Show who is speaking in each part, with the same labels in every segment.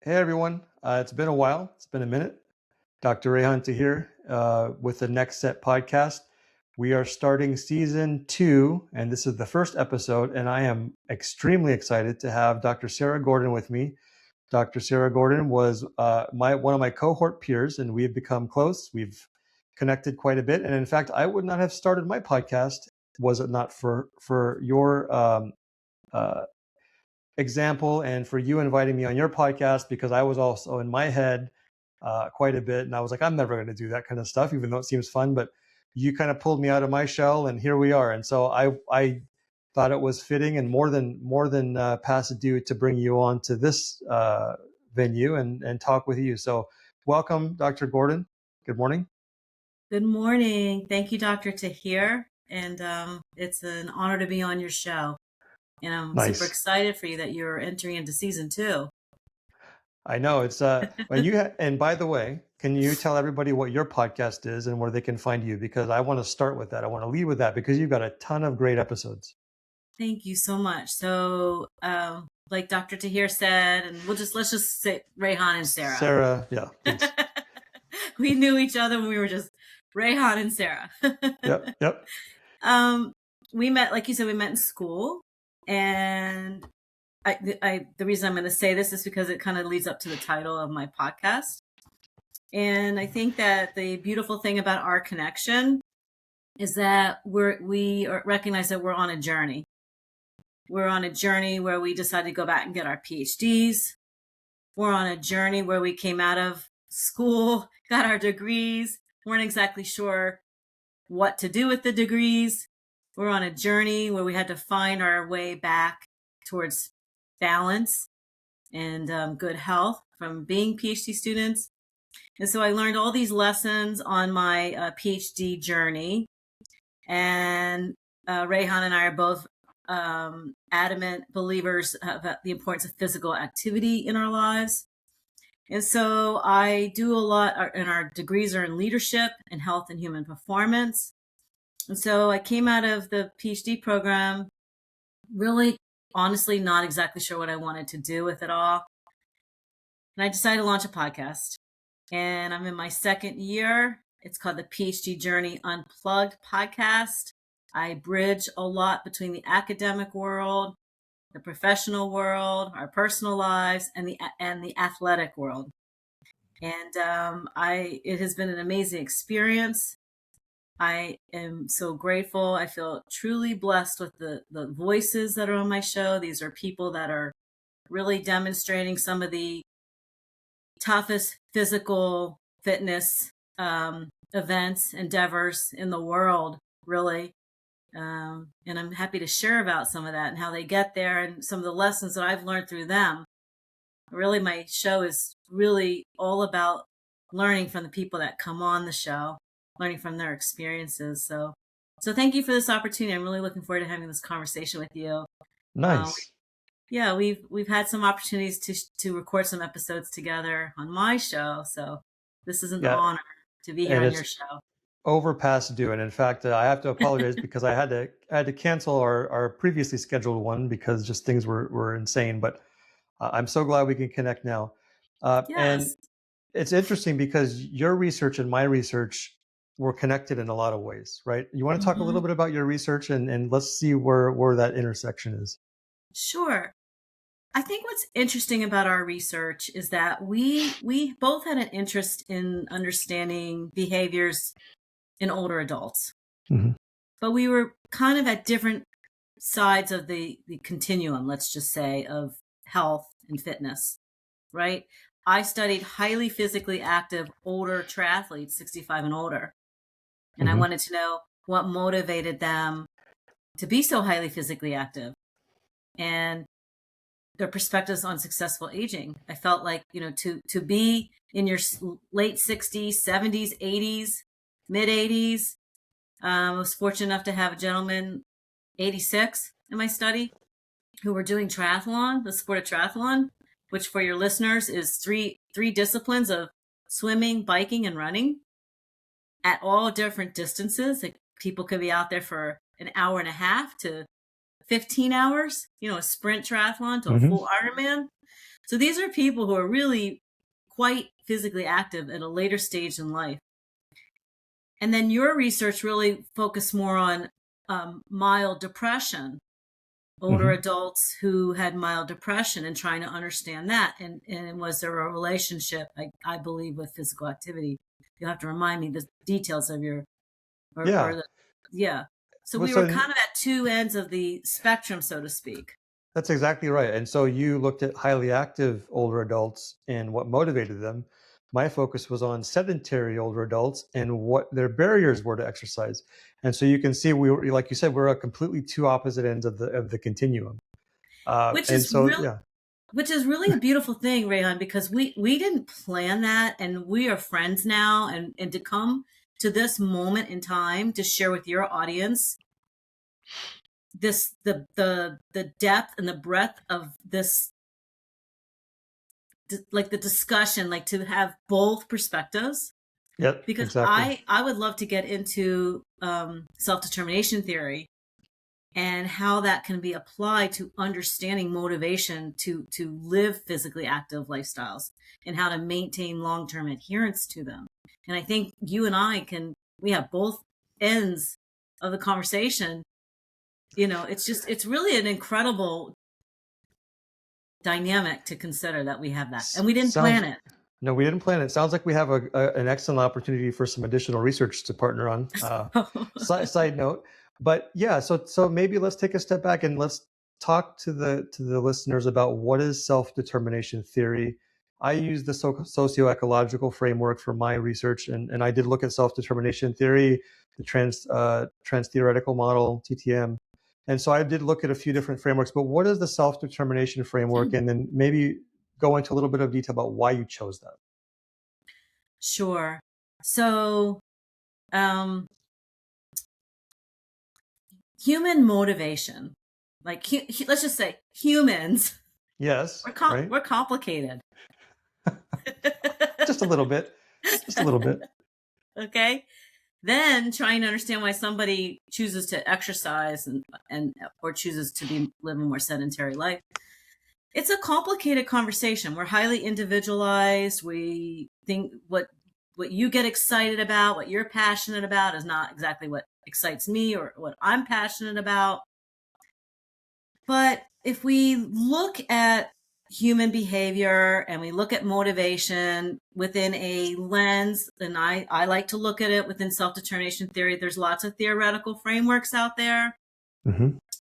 Speaker 1: Hey everyone, it's been a while. It's been a minute. Dr. Rehan Tahir with the Next Set podcast. We are starting season 2, and this is the first episode, and I am extremely excited to have Dr. Sarah Gordon with me. Dr. Sarah Gordon was one of my cohort peers, and we've become close. We've connected quite a bit, and in fact, I would not have started my podcast was it not for your uh, example and for you inviting me on your podcast, because I was also in my head quite a bit, and I was like, I'm never going to do that kind of stuff, even though it seems fun. But you kind of pulled me out of my shell, and here we are. And so I thought it was fitting and more than past due to bring you on to this venue and talk with you. So welcome, Dr. Gordon. Good morning.
Speaker 2: Good morning. Thank you, Dr. Tahir. And it's an honor to be on your show. And I'm
Speaker 1: Nice.
Speaker 2: super excited for you that you're entering into season 2.
Speaker 1: I know it's and by the way, can you tell everybody what your podcast is and where they can find you? Because I want to start with that. I want to lead with that because you've got a ton of great episodes.
Speaker 2: Thank you so much. So, like Dr. Tahir said, and let's just say Rehan and Sarah.
Speaker 1: Sarah, yeah.
Speaker 2: We knew each other when we were just Rehan and Sarah.
Speaker 1: Yep.
Speaker 2: We met, like you said, we met in school. And the reason I'm going to say this is because it kind of leads up to the title of my podcast. And I think that the beautiful thing about our connection is that we recognize that we're on a journey. We're on a journey where we decided to go back and get our PhDs. We're on a journey where we came out of school, got our degrees, weren't exactly sure what to do with the degrees. We're on a journey where we had to find our way back towards balance and good health from being PhD students. And so I learned all these lessons on my PhD journey. And Rehan and I are both adamant believers about the importance of physical activity in our lives. And so I do a lot, and our degrees are in leadership and health and human performance. And so I came out of the PhD program really, honestly, not exactly sure what I wanted to do with it all. And I decided to launch a podcast. And I'm in my second year. It's called the PhD Journey Unplugged podcast. I bridge a lot between the academic world, the professional world, our personal lives, and the athletic world. And it has been an amazing experience. I am so grateful. I feel truly blessed with the voices that are on my show. These are people that are really demonstrating some of the toughest physical fitness events, endeavors in the world, really. And I'm happy to share about some of that and how they get there and some of the lessons that I've learned through them. Really, my show is really all about learning from the people that come on the show, learning from their experiences. So thank you for this opportunity. I'm really looking forward to having this conversation with you.
Speaker 1: Nice.
Speaker 2: Yeah, we've had some opportunities to record some episodes together on my show. So this is an honor to be here on your show.
Speaker 1: Over past due, and in fact, I have to apologize because I had to cancel our previously scheduled one because just things were insane. But I'm so glad we can connect now.
Speaker 2: Yes.
Speaker 1: And it's interesting because your research and my research were connected in a lot of ways, right? You want to talk a little bit about your research and let's see where that intersection is.
Speaker 2: Sure. I think what's interesting about our research is that we both had an interest in understanding behaviors in older adults.
Speaker 1: Mm-hmm.
Speaker 2: But we were kind of at different sides of the continuum, let's just say, of health and fitness, right? I studied highly physically active older triathletes, 65 and older. And I wanted to know what motivated them to be so highly physically active and their perspectives on successful aging. I felt like, to be in your late 60s, 70s, 80s, mid 80s. I was fortunate enough to have a gentleman, 86, in my study, who were doing triathlon, the sport of triathlon, which for your listeners is three disciplines of swimming, biking, and running at all different distances. Like, people could be out there for an hour and a half to 15 hours, a sprint triathlon to a full Ironman. So these are people who are really quite physically active at a later stage in life. And then your research really focused more on mild depression, older adults who had mild depression, and trying to understand that. And was there a relationship, I believe, with physical activity? You'll have to remind me the details of your,
Speaker 1: Yeah.
Speaker 2: yeah. So
Speaker 1: Well,
Speaker 2: we were
Speaker 1: so
Speaker 2: kind of at two ends of the spectrum, so to speak.
Speaker 1: that's exactly right. And so you looked at highly active older adults and what motivated them. My focus was on sedentary older adults and what their barriers were to exercise. And so you can see we were, like you said, we're at completely two opposite ends of the continuum.
Speaker 2: Which
Speaker 1: And
Speaker 2: is
Speaker 1: so
Speaker 2: real,
Speaker 1: yeah,
Speaker 2: which is really a beautiful thing, Rehan, because we didn't plan that, and we are friends now, and to come to this moment in time to share with your audience this the depth and the breadth of this, like the discussion, like to have both perspectives,
Speaker 1: yep,
Speaker 2: because
Speaker 1: exactly.
Speaker 2: I would love to get into self-determination theory and how that can be applied to understanding motivation to live physically active lifestyles and how to maintain long-term adherence to them. And I think you and I we have both ends of the conversation. It's really an incredible dynamic to consider that we have that, and we didn't
Speaker 1: Sounds
Speaker 2: plan it.
Speaker 1: No, we didn't plan it. Sounds like we have an excellent opportunity for some additional research to partner on. Side note, but yeah, so maybe let's take a step back and let's talk to the listeners about what is self-determination theory. I use the socioecological framework for my research, and I did look at self-determination theory, the trans theoretical model, TTM. And so I did look at a few different frameworks, but what is the self-determination framework? And then maybe go into a little bit of detail about why you chose that.
Speaker 2: Sure. So, human motivation, like let's just say humans,
Speaker 1: Yes, right?
Speaker 2: we're complicated.
Speaker 1: Just a little bit. Just a little bit.
Speaker 2: Okay. Then trying to understand why somebody chooses to exercise and or chooses to live a more sedentary life. It's a complicated conversation. We're highly individualized. We think what you get excited about, what you're passionate about, is not exactly what excites me or what I'm passionate about. But if we look at human behavior and we look at motivation within a lens, and I like to look at it within self-determination theory. There's lots of theoretical frameworks out there.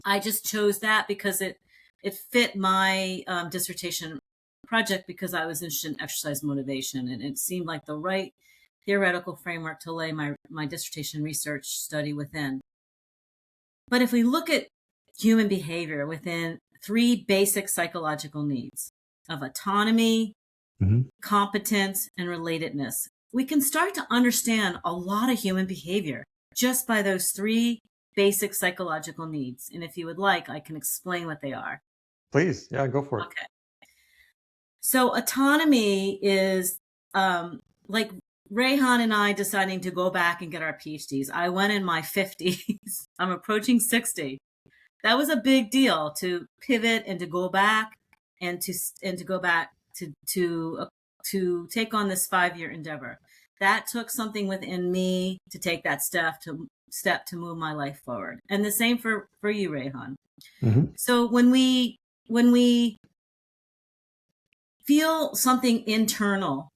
Speaker 2: I just chose that because it fit my dissertation project, because I was interested in exercise motivation, and it seemed like the right theoretical framework to lay my dissertation research study within. But if we look at human behavior within three basic psychological needs of autonomy, competence, and relatedness, we can start to understand a lot of human behavior just by those three basic psychological needs. And if you would like, I can explain what they are.
Speaker 1: Please. Yeah, go for it.
Speaker 2: Okay. So autonomy is like Rehan and I deciding to go back and get our PhDs. I went in my 50s. I'm approaching 60. That was a big deal, to pivot and to go back and to go back to take on this 5-year endeavor. That took something within me to take that step to move my life forward. And the same for you, Rehan. So when we feel something internal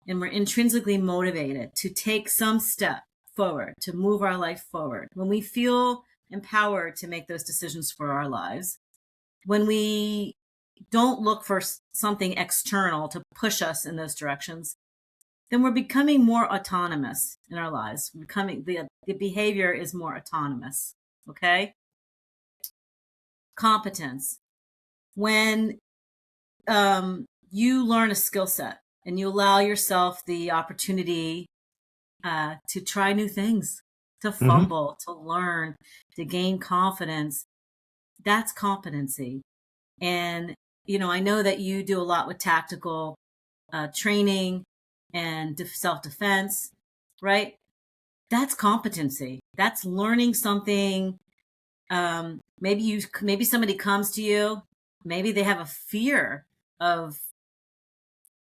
Speaker 2: and we're intrinsically motivated to take some step forward, to move our life forward, when we feel empowered to make those decisions for our lives, when we don't look for something external to push us in those directions, then we're becoming more autonomous in our lives. The behavior is more autonomous. Okay. Competence. When you learn a skill set and you allow yourself the opportunity to try new things, to fumble, to learn, to gain confidence, that's competency. And, I know that you do a lot with tactical training and self-defense, right? That's competency. That's learning something. Maybe somebody comes to you, maybe they have a fear of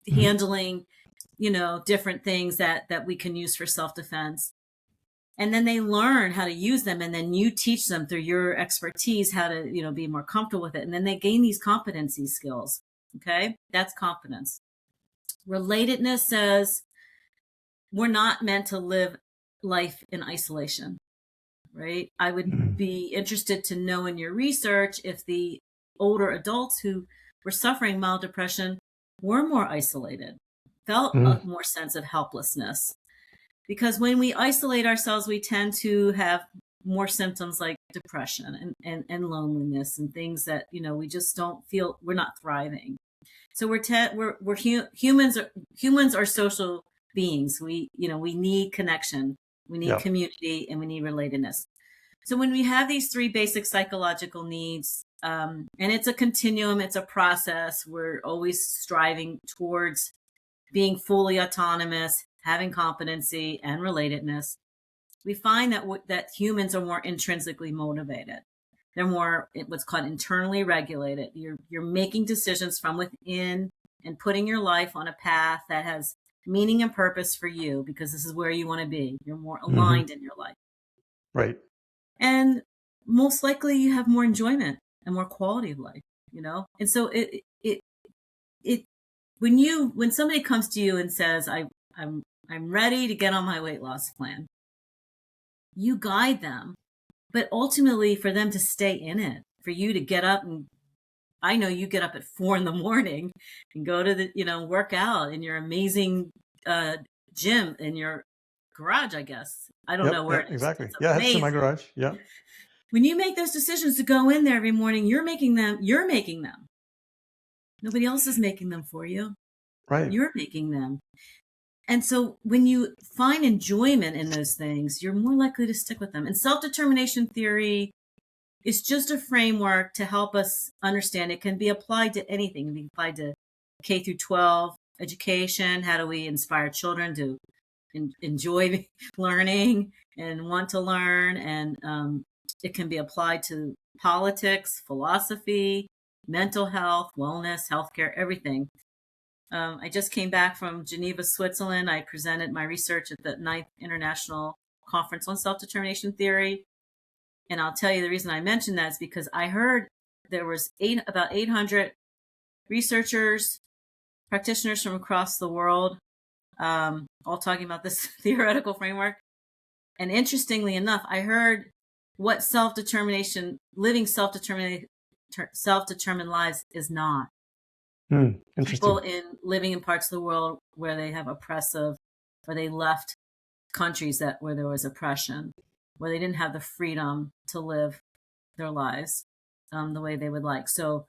Speaker 2: handling, different things that we can use for self-defense. And then they learn how to use them, and then you teach them through your expertise how to, be more comfortable with it. And then they gain these competency skills. Okay, that's competence. Relatedness says we're not meant to live life in isolation, right? I would be interested to know in your research if the older adults who were suffering mild depression were more isolated, felt a more sense of helplessness. Because when we isolate ourselves, we tend to have more symptoms like depression and loneliness and things that, we just don't feel, we're not thriving. So humans are social beings. We need connection, we need community, and we need relatedness. So when we have these three basic psychological needs, and it's a continuum, it's a process, we're always striving towards being fully autonomous, having competency and relatedness. We find that humans are more intrinsically motivated. They're more what's called internally regulated. You're making decisions from within and putting your life on a path that has meaning and purpose for you, because this is where you want to be. You're more aligned in your life.
Speaker 1: Right.
Speaker 2: And most likely you have more enjoyment and more quality of life, And so when somebody comes to you and says, I'm ready to get on my weight loss plan, you guide them, but ultimately for them to stay in it, for you to get up, and I know you get up at 4 a.m. and go to the, work out in your amazing gym in your garage, I guess. I don't know where it is.
Speaker 1: Exactly. It's in my garage. Yeah.
Speaker 2: When you make those decisions to go in there every morning, you're making them. Nobody else is making them for you.
Speaker 1: Right.
Speaker 2: You're making them. And so when you find enjoyment in those things, you're more likely to stick with them. And self-determination theory is just a framework to help us understand. It can be applied to anything. It can be applied to K through 12 education. How do we inspire children to enjoy learning and want to learn? And it can be applied to politics, philosophy, mental health, wellness, healthcare, everything. I just came back from Geneva, Switzerland. I presented my research at the 9th International Conference on Self-Determination Theory. And I'll tell you the reason I mentioned that is because I heard there was about 800 researchers, practitioners from across the world, all talking about this theoretical framework. And interestingly enough, I heard what living self-determined lives is not. People living in parts of the world where they have where they left countries where there was oppression, where they didn't have the freedom to live their lives the way they would like. So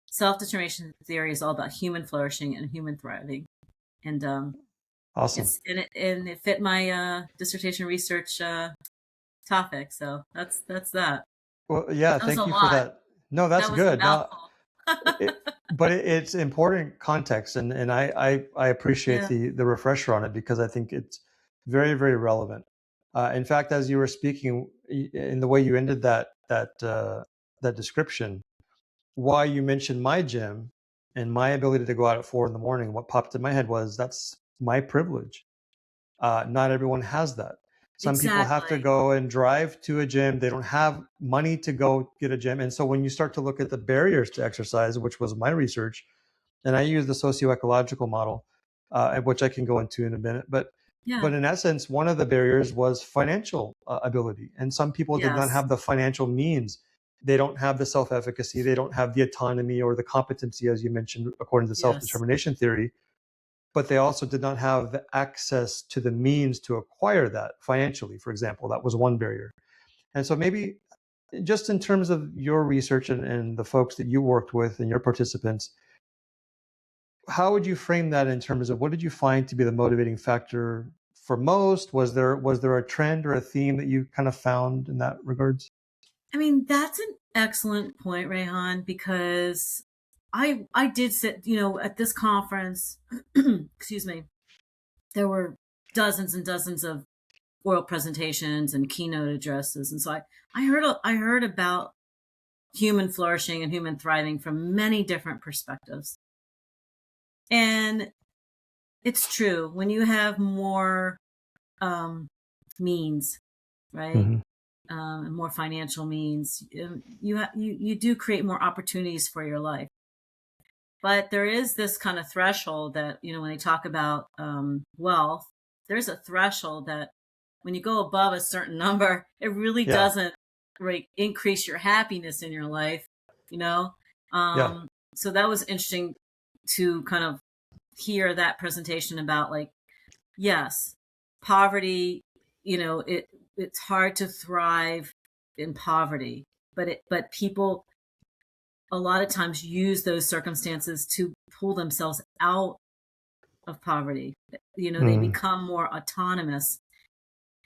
Speaker 2: self-determination theory is all about human flourishing and human thriving. And
Speaker 1: awesome.
Speaker 2: It fit my dissertation research topic. So that's that.
Speaker 1: Well, yeah, thank you for that. No, that's good. But it's important context, and I appreciate the refresher on it, because I think it's very, very relevant. In fact, as you were speaking, in the way you ended that description, why you mentioned my gym and my ability to go out at 4 a.m, what popped in my head was that's my privilege. Not everyone has that. Some people have to go and drive to a gym. They don't have money to go get a gym. And so when you start to look at the barriers to exercise, which was my research, and I use the socioecological model, which I can go into in a minute, but in essence, one of the barriers was financial ability. And some people did not have the financial means. They don't have the self-efficacy. They don't have the autonomy or the competency, as you mentioned, according to self-determination theory. But they also did not have the access to the means to acquire that financially, for example. That was one barrier. And so maybe just in terms of your research and the folks that you worked with and your participants, how would you frame that in terms of what did you find to be the motivating factor for most? Was there a trend or a theme that you kind of found in that regards?
Speaker 2: I mean, that's an excellent point, Rehan, because I did sit, at this conference, excuse me, there were dozens and dozens of oral presentations and keynote addresses. And so I heard about human flourishing and human thriving from many different perspectives. And it's true, when you have more means, right?
Speaker 1: Hmm.
Speaker 2: And more financial means, you do create more opportunities for your life. But there is this kind of threshold that, when they talk about wealth, there's a threshold that when you go above a certain number, it really
Speaker 1: Yeah.
Speaker 2: doesn't increase your happiness in your life, you know?
Speaker 1: Yeah.
Speaker 2: So that was interesting to kind of hear that presentation about, like, yes, poverty, it's hard to thrive in poverty, but people a lot of times use those circumstances to pull themselves out of poverty. They
Speaker 1: Mm.
Speaker 2: become more autonomous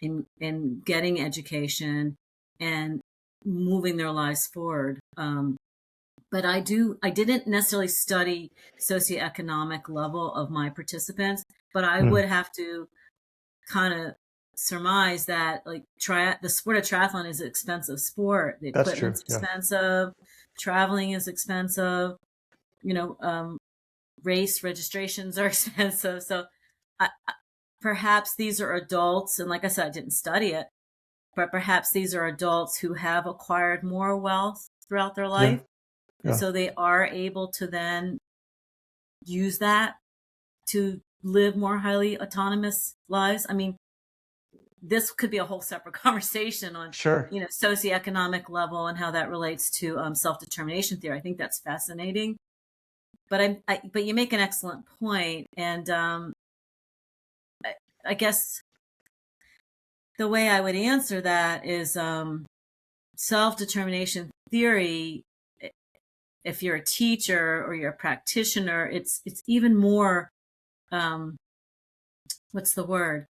Speaker 2: in getting education and moving their lives forward. But I didn't necessarily study socioeconomic level of my participants, but I
Speaker 1: Mm.
Speaker 2: would have to kind of surmise that, like, the sport of triathlon is an expensive sport. The
Speaker 1: That's true.
Speaker 2: equipment's
Speaker 1: Yeah.
Speaker 2: expensive, traveling is expensive, you know, um, race registrations are expensive. So perhaps these are adults, and like I said, I didn't study it, but perhaps these are adults who have acquired more wealth throughout their
Speaker 1: Yeah.
Speaker 2: life. And
Speaker 1: Yeah.
Speaker 2: so they are able to then use that to live more highly autonomous lives. I mean, this could be a whole separate conversation on,
Speaker 1: Sure.
Speaker 2: socioeconomic level and how that relates to self-determination theory. I think that's fascinating. But you make an excellent point, and I guess the way I would answer that is self-determination theory. If you're a teacher or you're a practitioner, it's even more, um, what's the word?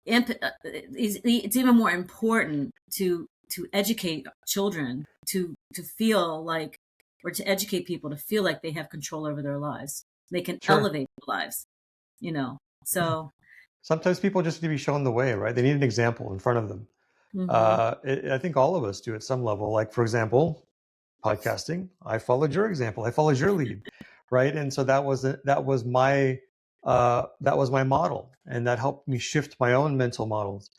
Speaker 2: It's even more important to educate children to feel like, or to educate people to feel like they have control over their lives. They can
Speaker 1: Sure.
Speaker 2: elevate their lives, you know.
Speaker 1: Yeah.
Speaker 2: So,
Speaker 1: Sometimes people just need to be shown the way, right? They need an example in front of them.
Speaker 2: mhm.
Speaker 1: I think all of us do at some level. Like, for example, podcasting. I followed your example. I followed your lead, right? And so that was my model, and that helped me shift my own mental models.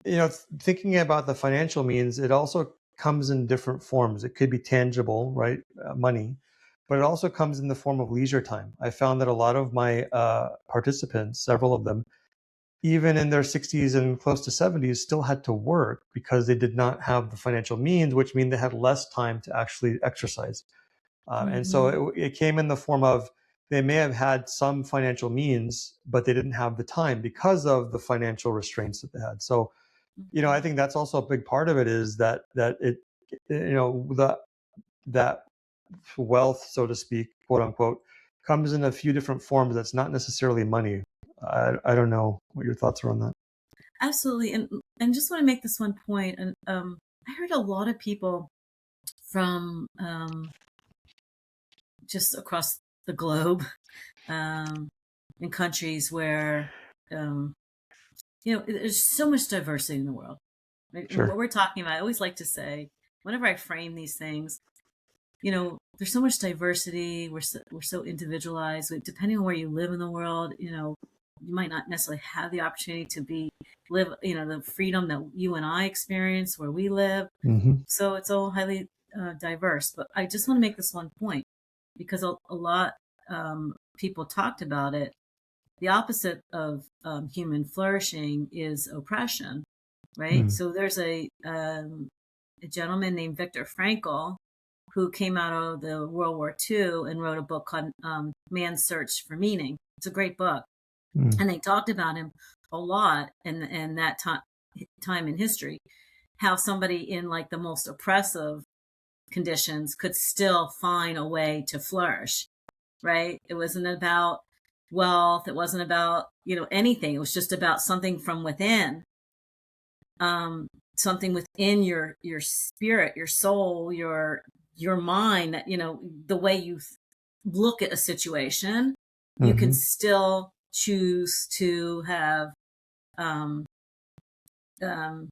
Speaker 1: Thinking about the financial means, it also comes in different forms. It could be tangible, right? Money, but it also comes in the form of leisure time. I found that a lot of my participants, several of them, even in their 60s and close to 70s, still had to work because they did not have the financial means, which mean they had less time to actually exercise. And
Speaker 2: Mhm.
Speaker 1: so it came in the form of, they may have had some financial means, but they didn't have the time because of the financial restraints that they had. So, I
Speaker 2: Mhm.
Speaker 1: think that's also a big part of it, is that it, that wealth, so to speak, quote unquote, comes in a few different forms. That's not necessarily money. I don't know what your thoughts are on that.
Speaker 2: Absolutely. And just want to make this one point. And I heard a lot of people from just across the globe, um, in countries where, um, there's so much diversity in the world. Right? And what
Speaker 1: Sure.
Speaker 2: we're talking about, I always like to say, whenever I frame these things, there's so much diversity. We're so individualized. Depending on where you live in the world, you might not necessarily have the opportunity to live, the freedom that you and I experience where we live.
Speaker 1: Hmm.
Speaker 2: So it's all highly diverse. But I just want to make this one point, because a lot, people talked about it. The opposite of human flourishing is oppression, right?
Speaker 1: Mm.
Speaker 2: So there's a gentleman named Viktor Frankl who came out of the World War II and wrote a book called Man's Search for Meaning. It's a great book.
Speaker 1: Mm.
Speaker 2: And they talked about him a lot in that time in history, how somebody in, like, the most oppressive conditions could still find a way to flourish, right? It wasn't about wealth. It wasn't about, anything. It was just about something from within, something within your spirit, your soul, your mind, that, the way you look at a situation, you can
Speaker 1: Hmm.
Speaker 2: still choose to have, um, um,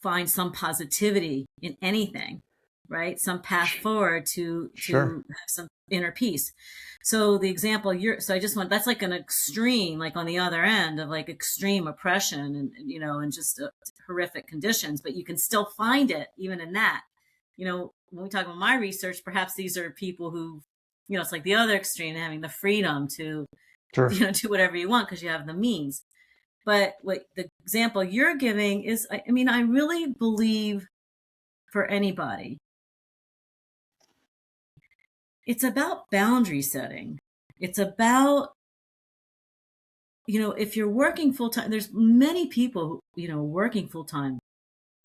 Speaker 2: find some positivity in anything. right? Some path forward to
Speaker 1: Sure.
Speaker 2: have some inner peace. So the example so I just want, that's like an extreme, like on the other end of like extreme oppression and just horrific conditions, but you can still find it even in that. When we talk about my research, perhaps these are people who, it's like the other extreme, having the freedom to,
Speaker 1: Sure.
Speaker 2: do whatever you want because you have the means. But what the example you're giving is, I mean, I really believe for anybody, it's about boundary setting. It's about, if you're working full time, there's many people, working full time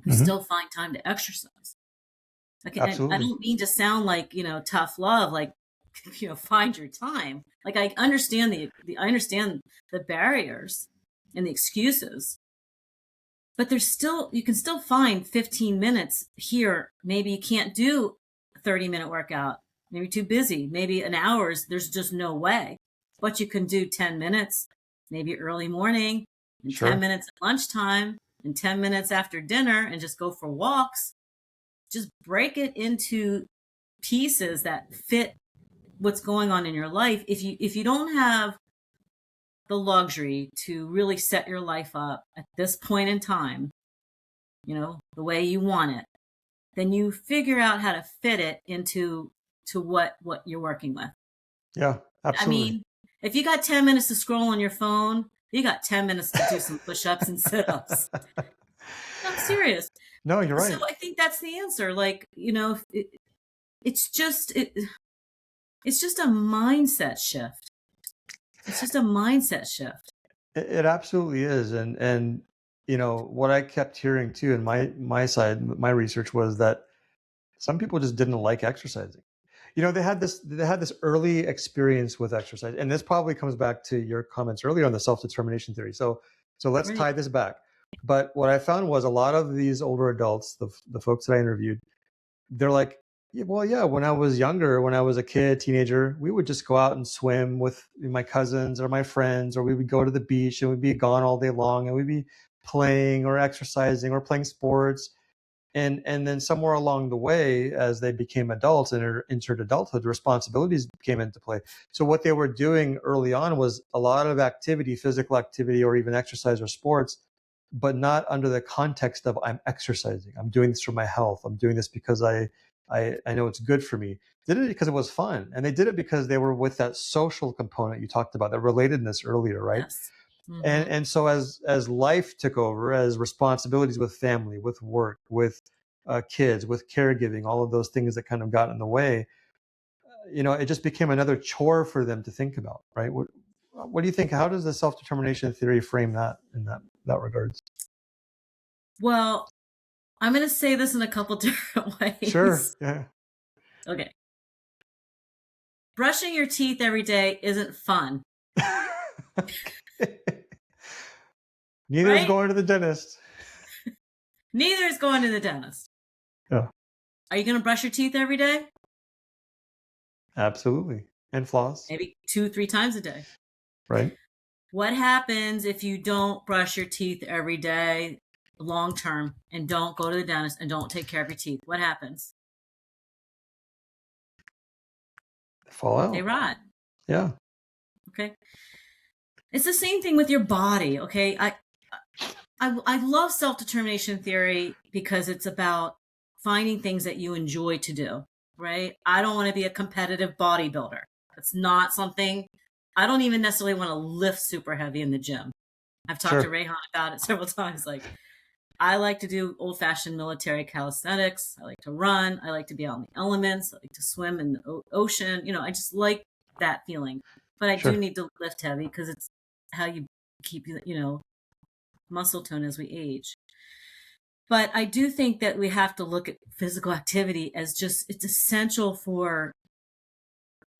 Speaker 2: who
Speaker 1: Hmm.
Speaker 2: still find time to exercise. Okay, and I
Speaker 1: Absolutely.
Speaker 2: don't mean to sound like, tough love, like, find your time. Like I understand I understand the barriers and the excuses, but you can still find 15 minutes here. Maybe you can't do a 30-minute workout. Maybe too busy. Maybe an hour's, there's just no way. But you can do 10 minutes, maybe early morning, and 10
Speaker 1: Sure.
Speaker 2: minutes at lunchtime, and 10 minutes after dinner, and just go for walks. Just break it into pieces that fit what's going on in your life. If you don't have the luxury to really set your life up at this point in time, the way you want it, then you figure out how to fit it into what you're working with.
Speaker 1: Yeah,
Speaker 2: I
Speaker 1: absolutely.
Speaker 2: mean, if you got 10 minutes to scroll on your phone, you got 10 minutes to do some push-ups and sit-ups. I'm serious.
Speaker 1: No, you're
Speaker 2: So
Speaker 1: right.
Speaker 2: I think that's the answer. Like, it's just it's just a mindset shift. It's just a mindset shift.
Speaker 1: It absolutely is, and what I kept hearing too in my side, my research was that some people just didn't like exercising. They had this early experience with exercise, and this probably comes back to your comments earlier on the self-determination theory. So let's
Speaker 2: Right.
Speaker 1: tie this back. But what I found was a lot of these older adults, the folks that I interviewed, they're like, yeah, well, yeah, when I was younger, when I was a kid, teenager, we would just go out and swim with my cousins or my friends, or we would go to the beach and we'd be gone all day long and we'd be playing or exercising or playing sports. And then somewhere along the way, as they became adults and entered adulthood, responsibilities came into play. So what they were doing early on was a lot of activity, physical activity, or even exercise or sports, but not under the context of I'm exercising. I'm doing this for my health. I'm doing this because I know it's good for me. They did it because it was fun, and they did it because they were with that social component you talked about, that relatedness earlier, right?
Speaker 2: Yes.
Speaker 1: And so as life took over, as responsibilities with family, with work, with kids, with caregiving, all of those things that kind of got in the way, it just became another chore for them to think about, right? What do you think? How does the self-determination theory frame that in that regards?
Speaker 2: Well, I'm going to say this in a couple different
Speaker 1: Sure.
Speaker 2: ways.
Speaker 1: Yeah.
Speaker 2: Okay. Brushing your teeth every day isn't fun,
Speaker 1: Neither is
Speaker 2: right?
Speaker 1: going to the dentist.
Speaker 2: Neither is going to the dentist.
Speaker 1: Yeah,
Speaker 2: Are you going to brush your teeth every day?
Speaker 1: absolutely. And floss,
Speaker 2: Maybe 2-3 times a day.
Speaker 1: right?
Speaker 2: What happens if you don't brush your teeth every day long term and don't go to the dentist and don't take care of your teeth? What happens?
Speaker 1: Fall
Speaker 2: They
Speaker 1: out.
Speaker 2: rot.
Speaker 1: Yeah.
Speaker 2: Okay. It's the same thing with your body. Okay. I love self-determination theory because it's about finding things that you enjoy to do, right? I don't want to be a competitive bodybuilder. It's not something, I don't even necessarily want to lift super heavy in the gym. I've talked to
Speaker 1: Sure.
Speaker 2: Rehan about it several times. Like, I like to do old-fashioned military calisthenics. I like to run. I like to be out in the elements. I like to swim in the ocean. I just like that feeling. But I do
Speaker 1: Sure.
Speaker 2: need to lift heavy because it's how you keep, muscle tone as we age. But I do think that we have to look at physical activity as just, it's essential for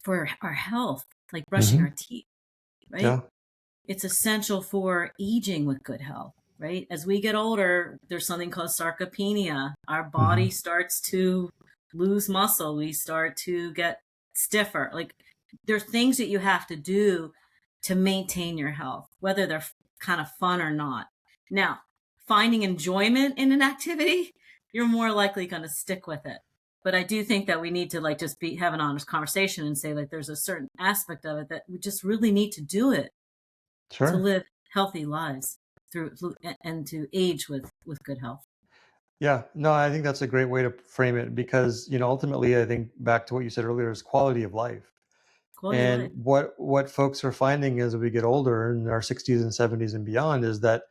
Speaker 2: our health, like brushing
Speaker 1: Hmm.
Speaker 2: our teeth, right?
Speaker 1: Yeah.
Speaker 2: It's essential for aging with good health, right? As we get older, there's something called sarcopenia. Our
Speaker 1: Hmm.
Speaker 2: body starts to lose muscle. We start to get stiffer. Like, there's things that you have to do to maintain your health, whether they're kind of fun or not. Now, finding enjoyment in an activity, you're more likely going to stick with it. But I do think that we need to like just have an honest conversation and say like there's a certain aspect of it that we just really need to do it to
Speaker 1: Sure.
Speaker 2: live healthy lives and to age with good health.
Speaker 1: Yeah, no, I think that's a great way to frame it because, ultimately, I think back to what you said earlier is quality of life.
Speaker 2: Quality of
Speaker 1: And
Speaker 2: life.
Speaker 1: what folks are finding as we get older in our 60s and 70s and beyond is that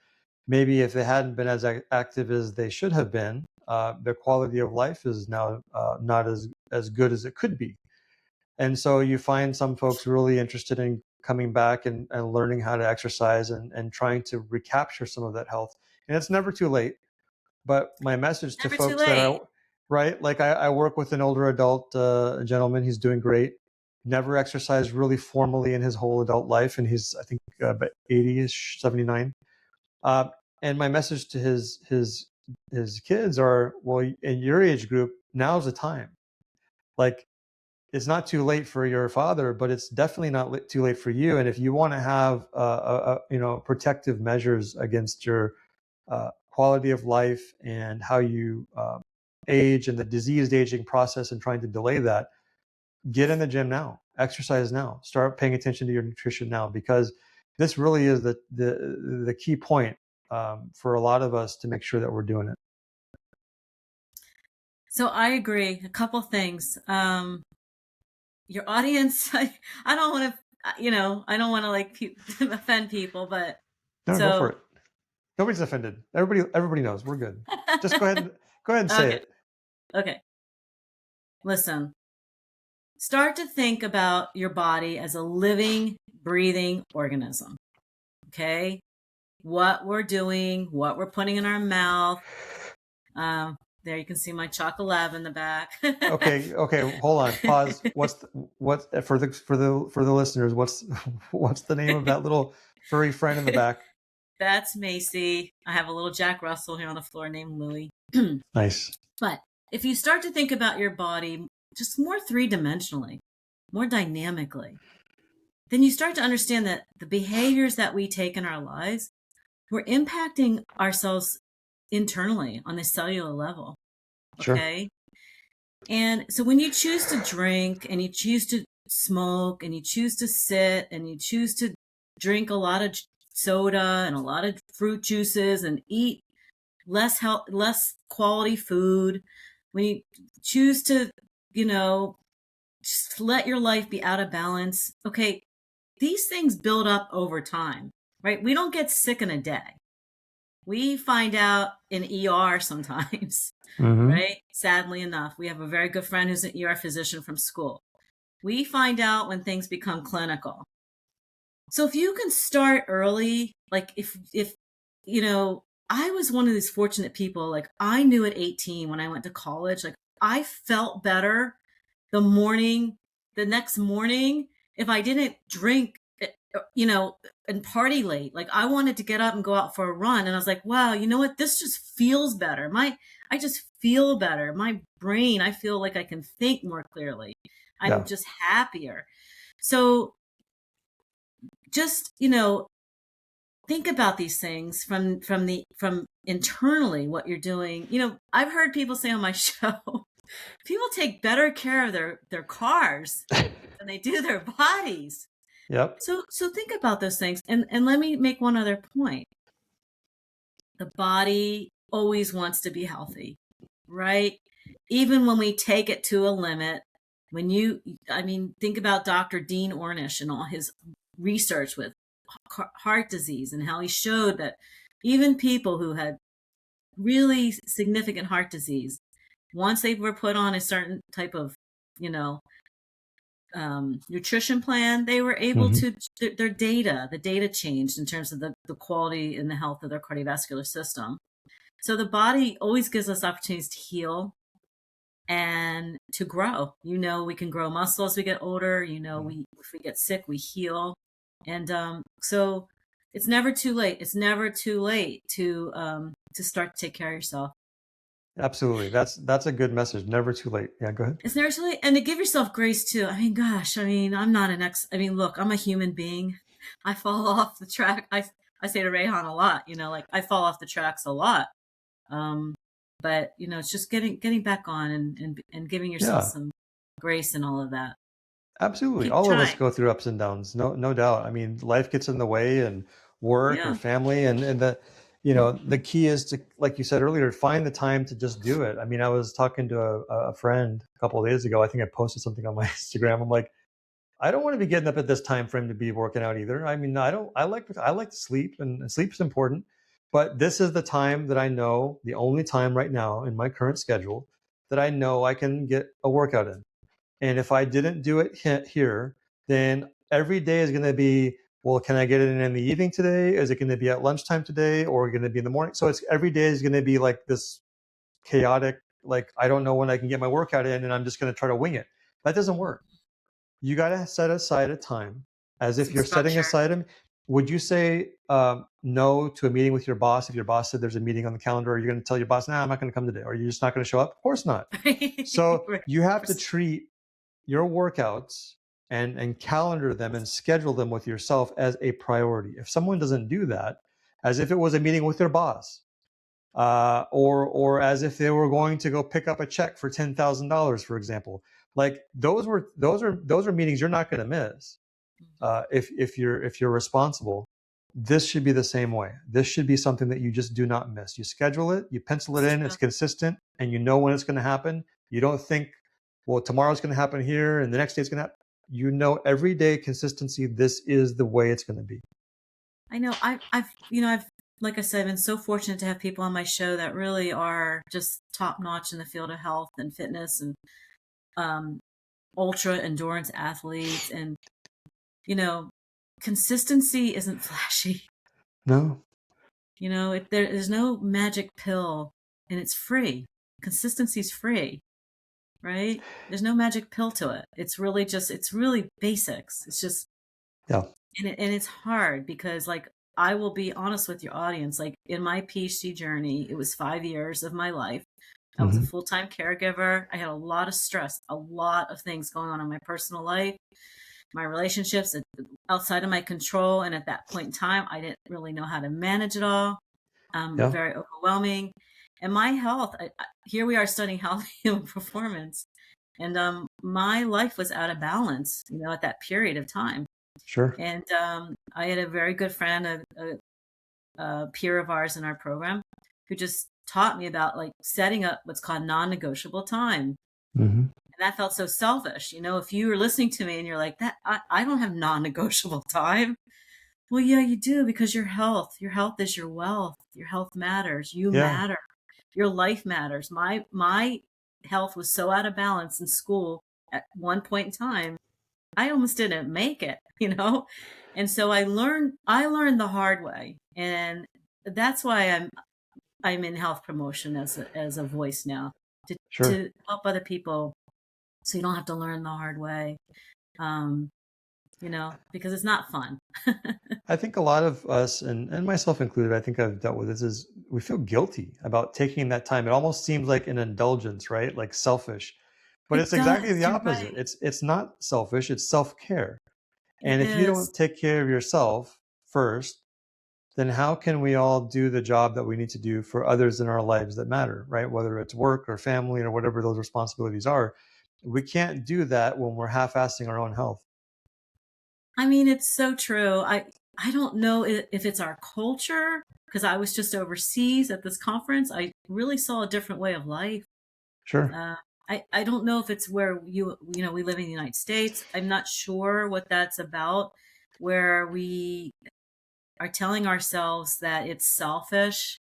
Speaker 1: maybe if they hadn't been as active as they should have been, their quality of life is now not as good as it could be. And so you find some folks really interested in coming back and learning how to exercise and trying to recapture some of that health. And it's never too late. But my message to
Speaker 2: Never too
Speaker 1: folks that
Speaker 2: late.
Speaker 1: right, like I work with an older adult gentleman. He's doing great. Never exercised really formally in his whole adult life. And he's, I think, about 80-ish, 79. Uh, and my message to his kids are, well, in your age group, now's the time. Like, it's not too late for your father, but it's definitely not too late for you. And if you want to have, protective measures against your quality of life and how you age and the diseased aging process and trying to delay that, get in the gym now, exercise now, start paying attention to your nutrition now, because this really is the key point for a lot of us to make sure that we're doing it.
Speaker 2: So I agree. A couple things. Your audience, I don't want to, I don't want to like offend people, but
Speaker 1: No, go for
Speaker 2: so
Speaker 1: it. Nobody's offended. Everybody knows we're good. Just go ahead and say
Speaker 2: okay,
Speaker 1: it.
Speaker 2: okay. Listen, start to think about your body as a living, breathing organism. Okay, what we're doing, what we're putting in our mouth. There you can see my chocolate lab in the back.
Speaker 1: Okay, hold on. Pause. What's for the listeners, what's the name of that little furry friend in the back?
Speaker 2: That's Macy. I have a little Jack Russell here on the floor named Louie.
Speaker 1: Nice.
Speaker 2: But if you start to think about your body just more three-dimensionally, more dynamically, then you start to understand that the behaviors that we take in our lives, we're impacting ourselves internally on the cellular level.
Speaker 1: Sure.
Speaker 2: Okay. And so when you choose to drink and you choose to smoke and you choose to sit and you choose to drink a lot of soda and a lot of fruit juices and eat less quality food, when you choose to, just let your life be out of balance, okay, these things build up over time, right? We don't get sick in a day. We find out in ER sometimes, right? Sadly enough, we have a very good friend who's an ER physician from school. We find out when things become clinical. So if you can start early, like if I was one of these fortunate people, like I knew at 18 when I went to college, like I felt better the next morning if I didn't drink, and party late. Like I wanted to get up and go out for a run. And I was like, wow, you know what? This just feels better. I just feel better. My brain, I feel like I can think more clearly. I'm just happier. So just, think about these things from internally what you're doing. I've heard people say on my show, people take better care of their cars than they do their bodies.
Speaker 1: Yep.
Speaker 2: So think about those things. And let me make one other point. The body always wants to be healthy, right? Even when we take it to a limit, think about Dr. Dean Ornish and all his research with heart disease and how he showed that even people who had really significant heart disease, once they were put on a certain type of, nutrition plan, they were able to, the data changed in terms of the quality and the health of their cardiovascular system. So the body always gives us opportunities to heal and to grow. We can grow muscle as we get older. If we get sick, we heal. And so it's never too late. It's never too late to start to take care of yourself.
Speaker 1: Absolutely. That's a good message. Never too late. Yeah, go ahead.
Speaker 2: It's never too late. And to give yourself grace too. I'm not look, I'm a human being. I fall off the track. I say to Rehan a lot, like I fall off the tracks a lot. but it's just getting back on and giving yourself
Speaker 1: Yeah,
Speaker 2: some grace and all of that.
Speaker 1: absolutely.
Speaker 2: Keep
Speaker 1: All of us
Speaker 2: trying.
Speaker 1: go through ups and downs. No doubt. I mean, life gets in the way, and work or
Speaker 2: Yeah.
Speaker 1: family, and the key is to, like you said earlier, find the time to just do it. I mean, I was talking to a friend a couple of days ago. I think I posted something on my Instagram. I'm like, I don't want to be getting up at this time frame to be working out either. I mean, I don't. I like to sleep, and sleep is important. But this is the time that I know, the only time right now in my current schedule that I know I can get a workout in. And if I didn't do it here, then every day is going to be, well, can I get it in the evening today? Is it going to be at lunchtime today, or going to be in the morning? So it's every day is going to be like this chaotic. Like, I don't know when I can get my workout in, and I'm just going to try to wing it. That doesn't work. You got to set aside a time, as if
Speaker 2: Some
Speaker 1: you're setting
Speaker 2: structure.
Speaker 1: aside a. Would you say no to a meeting with your boss if your boss said there's a meeting on the calendar? Or you're going to tell your boss, "Nah, I'm not going to come today," or you're just not going to show up? Of course not. So
Speaker 2: Right.
Speaker 1: you have to treat your workouts and calendar them and schedule them with yourself as a priority. If someone doesn't do that, as if it was a meeting with their boss, or as if they were going to go pick up a check for $10,000, for example, like those are meetings you're not going to miss. If you're responsible, this should be the same way. This should be something that you just do not miss. You schedule it, you pencil it
Speaker 2: It's
Speaker 1: in,
Speaker 2: true.
Speaker 1: it's consistent, and you know when it's going to happen. You don't think, well, tomorrow's going to happen here and the next day it's going to happen. You know, every day consistency, this is the way it's going to be.
Speaker 2: I know. I've like I said, been so fortunate to have people on my show that really are just top notch in the field of health and fitness and um, ultra endurance athletes. And you know, consistency isn't flashy.
Speaker 1: No.
Speaker 2: There's no magic pill, and it's free. Consistency's free, right? There's no magic pill to it. It's really basics. It's just,
Speaker 1: Yeah.
Speaker 2: and it's hard because, like, I will be honest with your audience. Like, in my PhD journey, it was 5 years of my life. I was a
Speaker 1: Hmm.
Speaker 2: full-time caregiver. I had a lot of stress, a lot of things going on in my personal life, my relationships outside of my control. And at that point in time, I didn't really know how to manage it all.
Speaker 1: Yeah.
Speaker 2: Very overwhelming. And my health, here we are studying health human performance. And my life was out of balance, at that period of time.
Speaker 1: Sure.
Speaker 2: And I had a very good friend, a peer of ours in our program, who just taught me about like setting up what's called non-negotiable time.
Speaker 1: Hmm.
Speaker 2: And that felt so selfish. If you were listening to me and you're like, that I don't have non-negotiable time. Well, yeah, you do, because your health is your wealth. Your health matters. You
Speaker 1: Yeah.
Speaker 2: matter. Your life matters. My health was so out of balance in school at one point in time. I almost didn't make it. And so I learned the hard way. And that's why I'm in health promotion as a voice now, to
Speaker 1: Sure.
Speaker 2: to help other people so you don't have to learn the hard way. Um, because it's not fun.
Speaker 1: I think a lot of us, and myself included, I think I've dealt with this, is we feel guilty about taking that time. It almost seems like an indulgence, right? Like selfish. But
Speaker 2: It
Speaker 1: it's exactly
Speaker 2: does.
Speaker 1: the
Speaker 2: You're
Speaker 1: opposite.
Speaker 2: right.
Speaker 1: It's not selfish, it's self-care.
Speaker 2: It
Speaker 1: And if you
Speaker 2: is.
Speaker 1: don't take care of yourself first, then how can we all do the job that we need to do for others in our lives that matter, right? Whether it's work or family or whatever those responsibilities are. We can't do that when we're half-assing our own health.
Speaker 2: I mean, it's so true. I don't know if it's our culture, because I was just overseas at this conference. I really saw a different way of life.
Speaker 1: Sure.
Speaker 2: Uh, I don't know if it's where we live in the United States. I'm not sure what that's about, where we are telling ourselves that it's selfish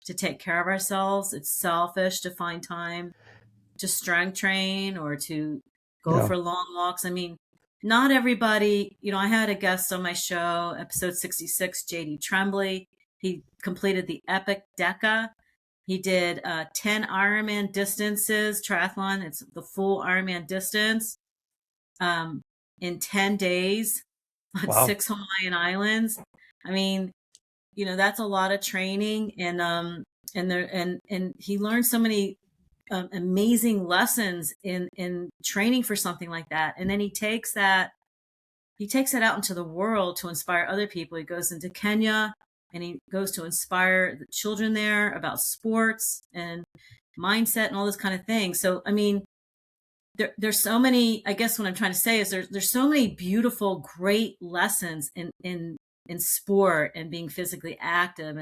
Speaker 2: to take care of ourselves. It's selfish to find time to strength train or to go
Speaker 1: Yeah.
Speaker 2: for long walks. I mean, not everybody, I had a guest on my show, episode 66, JD Tremblay. He completed the Epic Deca. He did 10 Ironman distances, triathlon. It's the full Ironman distance in 10 days on
Speaker 1: Wow.
Speaker 2: 6 Hawaiian islands. I mean, that's a lot of training. And he learned so many amazing lessons in training for something like that. And then he takes that out into the world to inspire other people. He goes into Kenya and he goes to inspire the children there about sports. And mindset and all this kind of thing. So, I mean, there's so many, I guess what I'm trying to say is there's so many beautiful, great lessons in sport and being physically active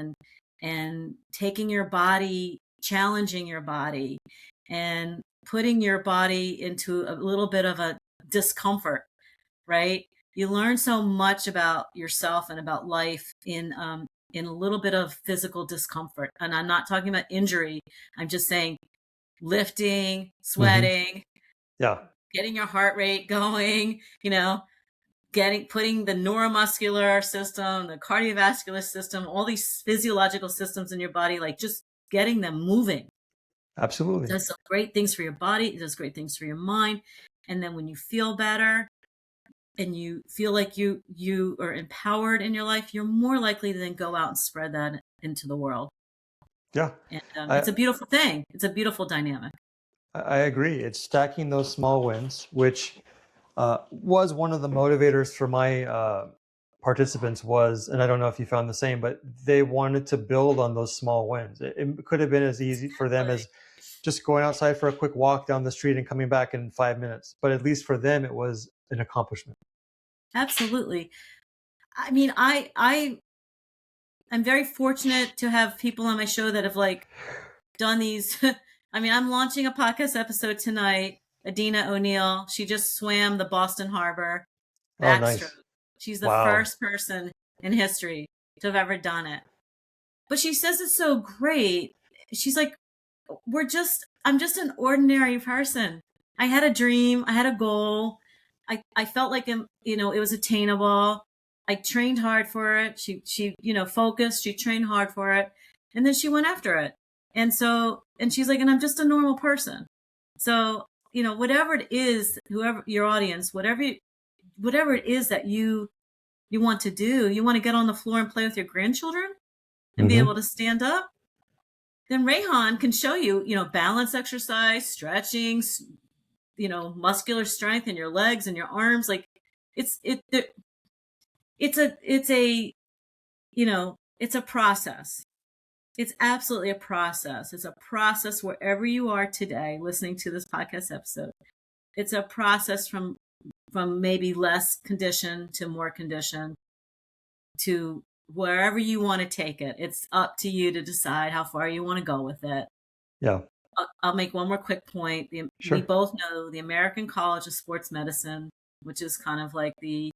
Speaker 2: and taking your body, challenging your body and putting your body into a little bit of a discomfort, right? You learn so much about yourself and about life in a little bit of physical discomfort. And I'm not talking about injury. I'm just saying lifting,
Speaker 1: Hmm.
Speaker 2: sweating,
Speaker 1: Yeah,
Speaker 2: getting your heart rate going, putting the neuromuscular system, the cardiovascular system, all these physiological systems in your body, like just getting them moving. It
Speaker 1: absolutely.
Speaker 2: does some great things for your body. It does great things for your mind. And then when you feel better and you feel like you are empowered in your life, you're more likely to then go out and spread that into the world.
Speaker 1: Yeah,
Speaker 2: And
Speaker 1: I
Speaker 2: it's a beautiful thing. It's a beautiful dynamic.
Speaker 1: I agree. It's stacking those small wins, which was one of the motivators for my participants was, and I don't know if you found the same, but they wanted to build on those small wins. It could have been as easy for them
Speaker 2: Exactly.
Speaker 1: as just going outside for a quick walk down the street and coming back in 5 minutes. But at least for them, it was an accomplishment.
Speaker 2: Absolutely. I mean, I'm very fortunate to have people on my show that have like done these. I mean, I'm launching a podcast episode tonight. Adina O'Neill, she just swam the Boston Harbor
Speaker 1: Oh,
Speaker 2: backstroke.
Speaker 1: nice.
Speaker 2: She's the
Speaker 1: Wow.
Speaker 2: first person in history to have ever done it. But she says it's so great. She's like, I'm just an ordinary person. I had a dream, I had a goal. I felt like it was attainable. I trained hard for it. She focused, she trained hard for it. And then she went after it. And she's like, and I'm just a normal person. So, whatever it is, whoever your audience, whatever it is that you want to do, you want to get on the floor and play with your grandchildren and be
Speaker 1: Hmm.
Speaker 2: able to stand up, then Rehan can show you, balance exercise, stretching, muscular strength in your legs and your arms. Like it's it it's a it's a process. It's absolutely a process. It's a process wherever you are today listening to this podcast episode. It's a process from maybe less condition to more condition to wherever you want to take it. It's up to you to decide how far you want to go with it.
Speaker 1: Yeah,
Speaker 2: I'll make one more quick point. We
Speaker 1: sure.
Speaker 2: both know the American College of Sports Medicine, which is kind of like the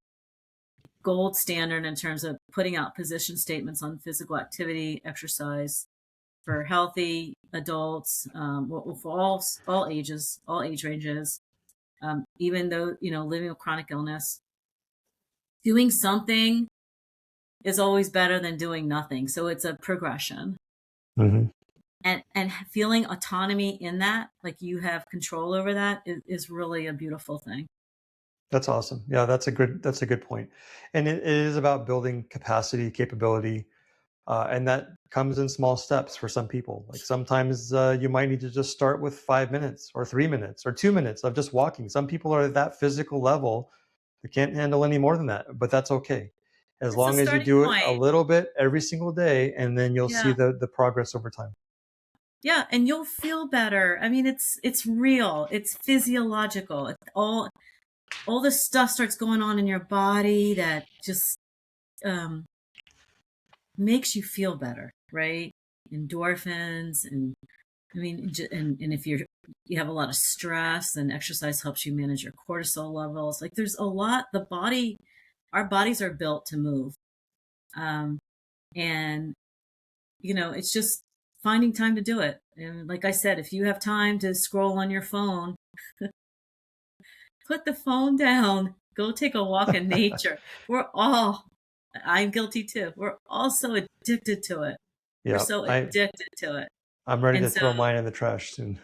Speaker 2: gold standard in terms of putting out position statements on physical activity, exercise for healthy adults, for all ages, all age ranges. Even though living with chronic illness, doing something is always better than doing nothing. So it's a progression.
Speaker 1: Hmm.
Speaker 2: And feeling autonomy in that, like you have control over that, is really a beautiful thing.
Speaker 1: That's awesome. Yeah, that's a good point. And it is about building capacity, capability, and that comes in small steps for some people. Like sometimes you might need to just start with 5 minutes or 3 minutes or 2 minutes of just walking. Some people are at that physical level, they can't handle any more than that, but that's okay. As
Speaker 2: It's a
Speaker 1: long as you
Speaker 2: starting
Speaker 1: do it a
Speaker 2: point.
Speaker 1: little bit every single day, and then you'll see
Speaker 2: Yeah.
Speaker 1: the progress over time.
Speaker 2: Yeah, and you'll feel better. I mean, it's real. It's physiological. All this stuff starts going on in your body that just um, makes you feel better, right? Endorphins, and I mean, and if you have a lot of stress, then exercise helps you manage your cortisol levels. Like there's a lot. Our bodies are built to move, um, and it's just finding time to do it. And like I said, if you have time to scroll on your phone, put the phone down, go take a walk in nature. I'm guilty too. We're all so addicted to it. We're
Speaker 1: Yeah,
Speaker 2: so addicted to it.
Speaker 1: I'm ready
Speaker 2: And
Speaker 1: to
Speaker 2: so,
Speaker 1: throw mine in the trash soon.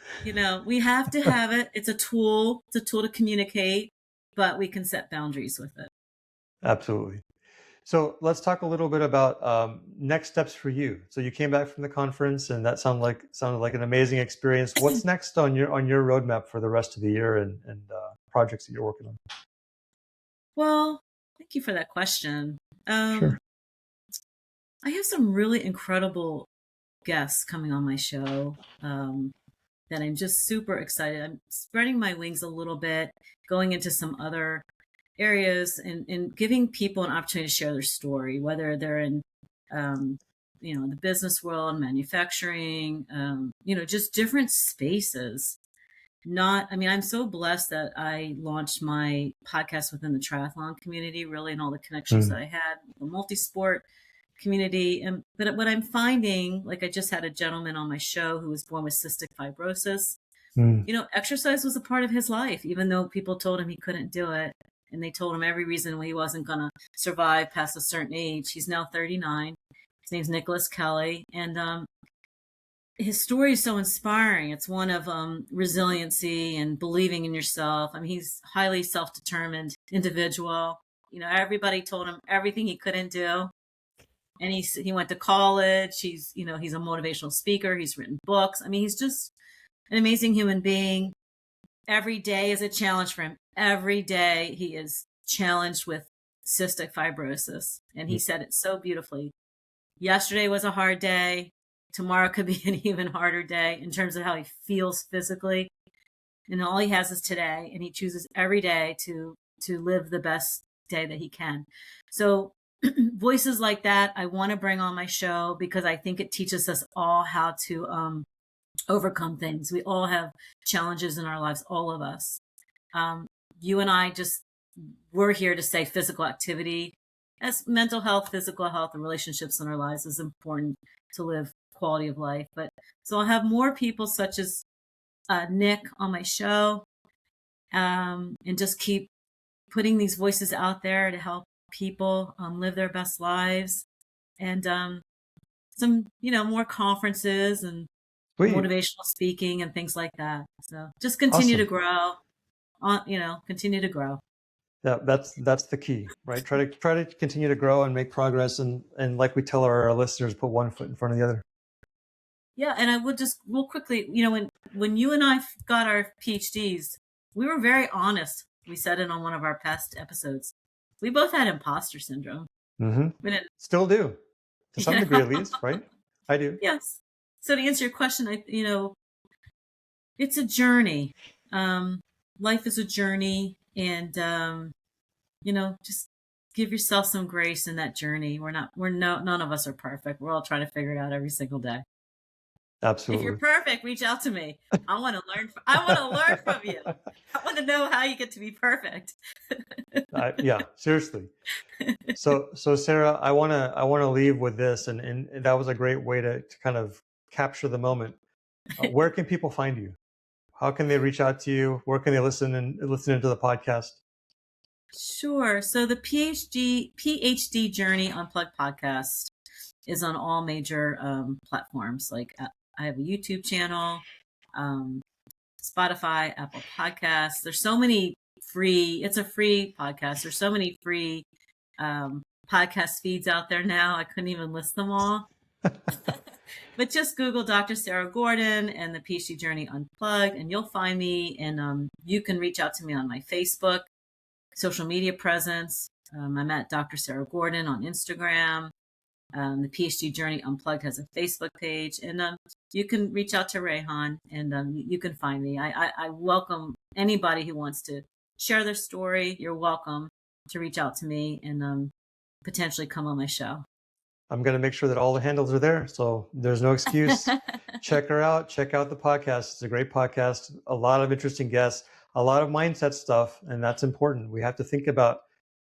Speaker 2: we have to have it. It's a tool. It's a tool to communicate, but we can set boundaries with it.
Speaker 1: Absolutely. So let's talk a little bit about next steps for you. So you came back from the conference, and that sounded like an amazing experience. What's next on your roadmap for the rest of the year and projects that you're working on?
Speaker 2: Well, thank you for that question. Um,
Speaker 1: Sure.
Speaker 2: I have some really incredible guests coming on my show. that I'm just super excited. I'm spreading my wings a little bit, going into some other areas and giving people an opportunity to share their story, whether they're in, the business world, manufacturing, just different spaces. I'm so blessed that I launched my podcast within the triathlon community, really, and all the connections that I had, the multi-sport community. But what I'm finding, like I just had a gentleman on my show who was born with cystic fibrosis. Exercise was a part of his life, even though people told him he couldn't do it. And they told him every reason why he wasn't going to survive past a certain age. He's now 39. His name's Nicholas Kelly. And his story is so inspiring. It's one of resiliency and believing in yourself. I mean, he's highly self-determined individual. Everybody told him everything he couldn't do. And he went to college. He's a motivational speaker. He's written books. I mean, he's just an amazing human being. Every day is a challenge for him. Every day he is challenged with cystic fibrosis. And he said it so beautifully. Yesterday was a hard day. Tomorrow could be an even harder day in terms of how he feels physically. And all he has is today. And he chooses every day to live the best day that he can. So voices like that, I want to bring on my show because I think it teaches us all how to overcome things. We all have challenges in our lives, all of us. You and I we're here to say physical activity, as mental health, physical health, and relationships in our lives is important to live quality of life. But so I'll have more people such as Nick on my show, and just keep putting these voices out there to help people live their best lives, and some more conferences and
Speaker 1: Sweet.
Speaker 2: motivational speaking and things like that. So just continue to grow, continue to grow.
Speaker 1: Yeah, that's the key, right? Try to continue to grow and make progress, and like we tell our listeners, put one foot in front of the other.
Speaker 2: Yeah, and I would just real quickly, when you and I got our PhDs, we were very honest. We said it on one of our past episodes. We both had imposter syndrome.
Speaker 1: Mm-hmm. Still do, to some degree at least, right? I do.
Speaker 2: Yes. So to answer your question, it's a journey. Life is a journey, and just give yourself some grace in that journey. None of us are perfect. We're all trying to figure it out every single day.
Speaker 1: Absolutely.
Speaker 2: If you're perfect, reach out to me. I want to learn. I want to learn from you. I want to know how you get to be perfect.
Speaker 1: Yeah, seriously. So Sarah, I want to leave with this, and that was a great way to kind of capture the moment. Where can people find you? How can they reach out to you? Where can they listen into the podcast?
Speaker 2: Sure. So the PhD Journey Unplugged podcast is on all major platforms. Like I have a YouTube channel, Spotify, Apple Podcasts. There's so many free. It's a free podcast. There's so many free podcast feeds out there now. I couldn't even list them all. But just Google Dr. Sarah Gordon and the PhD Journey Unplugged, and you'll find me. And you can reach out to me on my Facebook, social media presence. I'm at Dr. Sarah Gordon on Instagram. The PhD Journey Unplugged has a Facebook page, and you can reach out to Rehan, and you can find me. I welcome anybody who wants to share their story. You're welcome to reach out to me and potentially come on my show.
Speaker 1: I'm going to make sure that all the handles are there, so there's no excuse. Check her out. Check out the podcast. It's a great podcast. A lot of interesting guests, a lot of mindset stuff, and that's important. We have to think about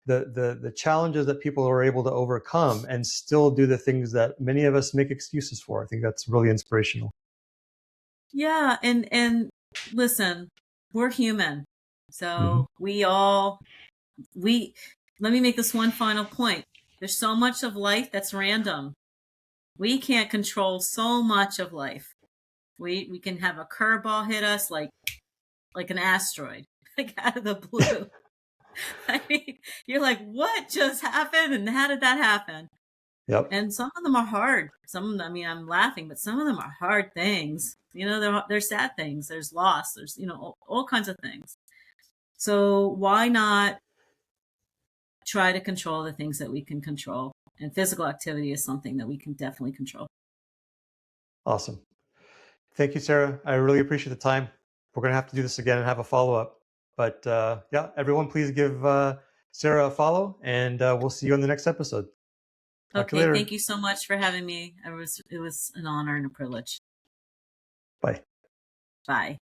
Speaker 1: the challenges that people are able to overcome and still do the things that many of us make excuses for. I think that's really inspirational.
Speaker 2: Yeah, and listen, we're human, so let me make this one final point. There's so much of life that's random. We can't control so much of life. We can have a curveball hit us like an asteroid, like out of the blue. I mean, you're like, what just happened? And how did that happen?
Speaker 1: Yep.
Speaker 2: And some of them are hard. I'm laughing, but some of them are hard things. They're sad things. There's loss. There's, all kinds of things. So why not try to control the things that we can control? And physical activity is something that we can definitely control.
Speaker 1: Awesome. Thank you, Sarah. I really appreciate the time. We're going to have to do this again and have a follow-up. But yeah, everyone, please give Sarah a follow, and we'll see you on the next episode. Talk to you
Speaker 2: Okay,
Speaker 1: later.
Speaker 2: thank you so much for having me. It was an honor and a privilege.
Speaker 1: Bye.
Speaker 2: Bye.